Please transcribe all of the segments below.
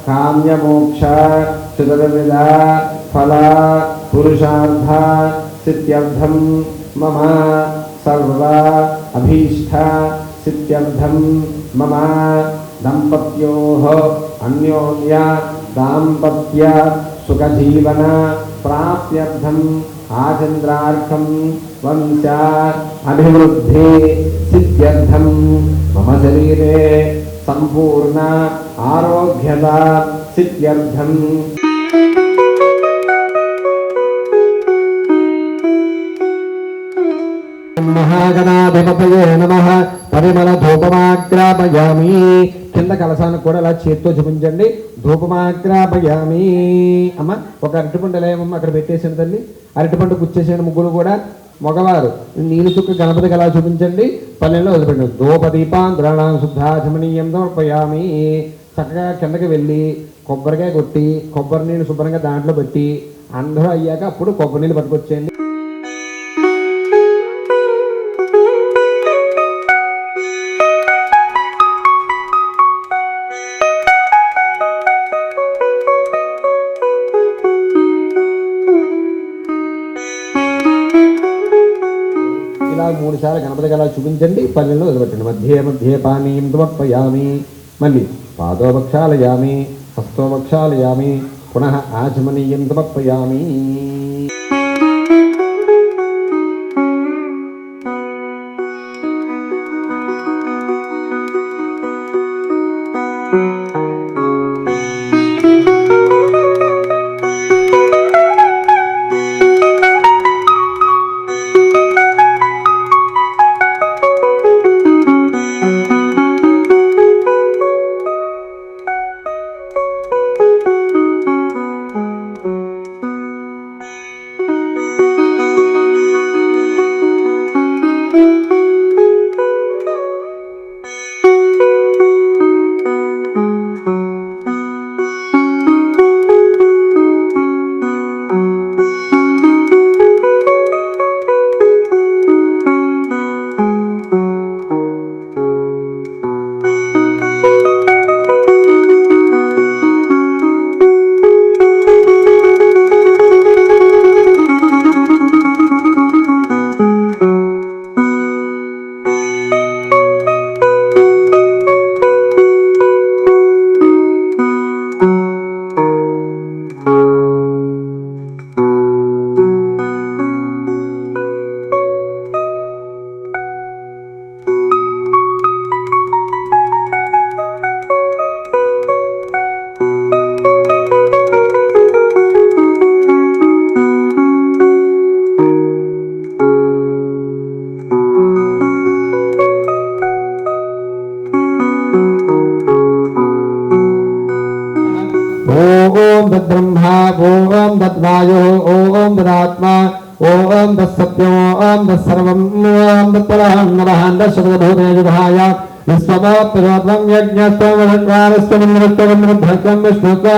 काम्यमोक्ष चतुर्विध फल पुरुषार्थ सिद्ध्यर्थं मम सर्व अभीष्ट सिद्ध्यर्थं मम दंपत्योः अन्योन्य दाम्पत्य सुखजीवन प्राप्त्यर्थं आचन्द्रार्कं वंश अभिवृद्धि सिद्ध्यर्थं मम शरीरे संपूर्ण आरोग्यता सिद्ध्यर्थं महागणाधिपतये नमः परिमल धूपमाग्रापयामि కింద కలసాన్ని కూడా అలా చేత్తో చూపించండి ధూపమాగ్రాపయామి అమ్మ ఒక అరటిపండు ఎలా ఏమమ్మ అక్కడ పెట్టేసాను తల్లి అరటిపండు కుచ్చేసిన ముగ్గురు కూడా మగవారు నీళ్ళు చుక్క గణపతికి అలా చూపించండి పల్లెల్లో వదిలిపెట్టండి ధూపదీపాంధ్రాణం శుద్ధాచమనీయం సమర్పయామి చక్కగా కిందకి వెళ్ళి కొబ్బరికాయ కొట్టి కొబ్బరి నీళ్ళు శుభ్రంగా దాంట్లో పెట్టి అందరూ అయ్యాక అప్పుడు కొబ్బరి నీళ్ళు పట్టుకొచ్చేయండి ఇలా 3 సార్లు గణపతి అలా చూపించండి పల్లెల్లో వదిలిపెట్టండి మధ్య మధ్య పానీయం సమర్పయామి మళ్ళీ పాదోపక్షాలయామి హస్తోపక్షాలయామి పునః ఆచమనీయం సమర్పయామి ओम तद्ब्रह्मा ओम तद्वायु ओम तदात्मा ओम तत्सत्यम ओम तत्सर्वं ओम तत्परं नमः दशभूतेजुधाय विश्वमोत्तरं यज्ञस्तवरद्वारस्तवन्नतवन्नद्धकं विष्णुत्वा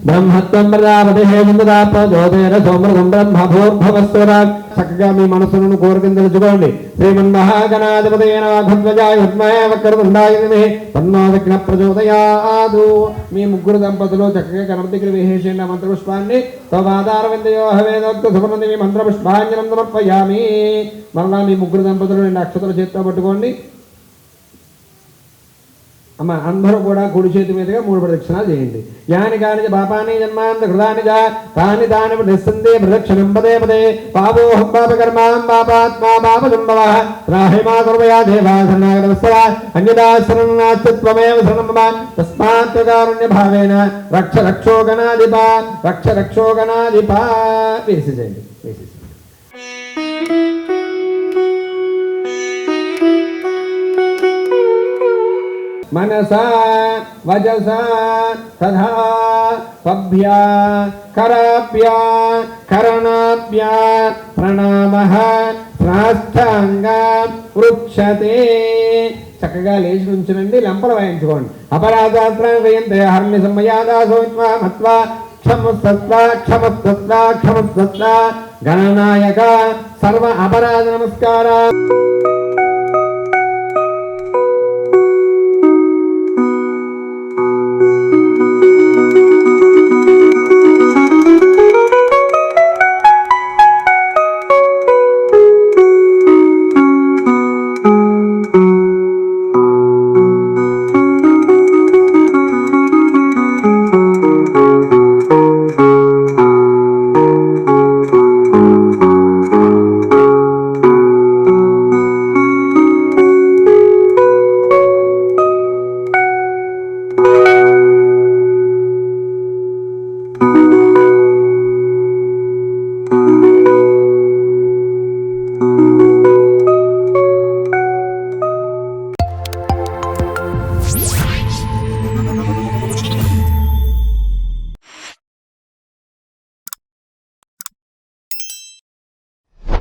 ब्रह्मत्वं प्रजापतिः चन्द्रापजोतेन सोमृतं ब्रह्मभूर्भुवस्वरा చక్కగా మీ మనసులను కోరికను తెలుసుకోండి శ్రీమన్మహాగణాధిపతయే నమః ధ్వజాయ విద్మహే వక్రతుండాయ ధీమహి తన్నో విఘ్నః ప్రచోదయాత్ మీ ముగ్గురు దంపతులు చక్కగా గణపతికి వేసేయండి మంత్రపుష్పాన్ని తవాదారవిందయో హవేదోక్త సువర్ణది మీ మంత్రపుష్పాంజనం సమర్పయామి మరలా మీ ముగ్గురు దంపతులు 2 అక్షతలు చేత్తో పట్టుకోండి అమ్మ అందరూ కూడా కుడి చేతి మీదుగా 3 ప్రదక్షిణాలు చేయండి యాని కాని పాపాని జన్మాంత కృతాని జ తాని తాని నిస్సందే ప్రదక్షిణం పదే పదే పాపోహం పాపకర్మాం పాపాత్మా పాపజంభవః త్రాహిమా కర్మయా దేవా శరణాగతవత్సల అన్యదా శరణాస్తిత్వమేవ శరణం మమ తస్మాత్ కారుణ్య భావేన రక్ష రక్షోగణాధిపా రక్ష రక్షోగణాధిపా వేసేసేయండి వేసేసేయండి मनसा वजसा तथा पभ्या कराभ्या करणाभ्या प्रणामः साष्टांगा वृक्षते చక్కగా లేచి నుంచునండి లంపలు వాయించుకోండి అపరాధాస్త్రం వేయంతే హర్మ్య సంమయాదాసోత్వా మత్వా క్షమస్తత్వా క్షమస్తత్వా క్షమస్తత్వా గణనాయక సర్వ అపరాధ నమస్కార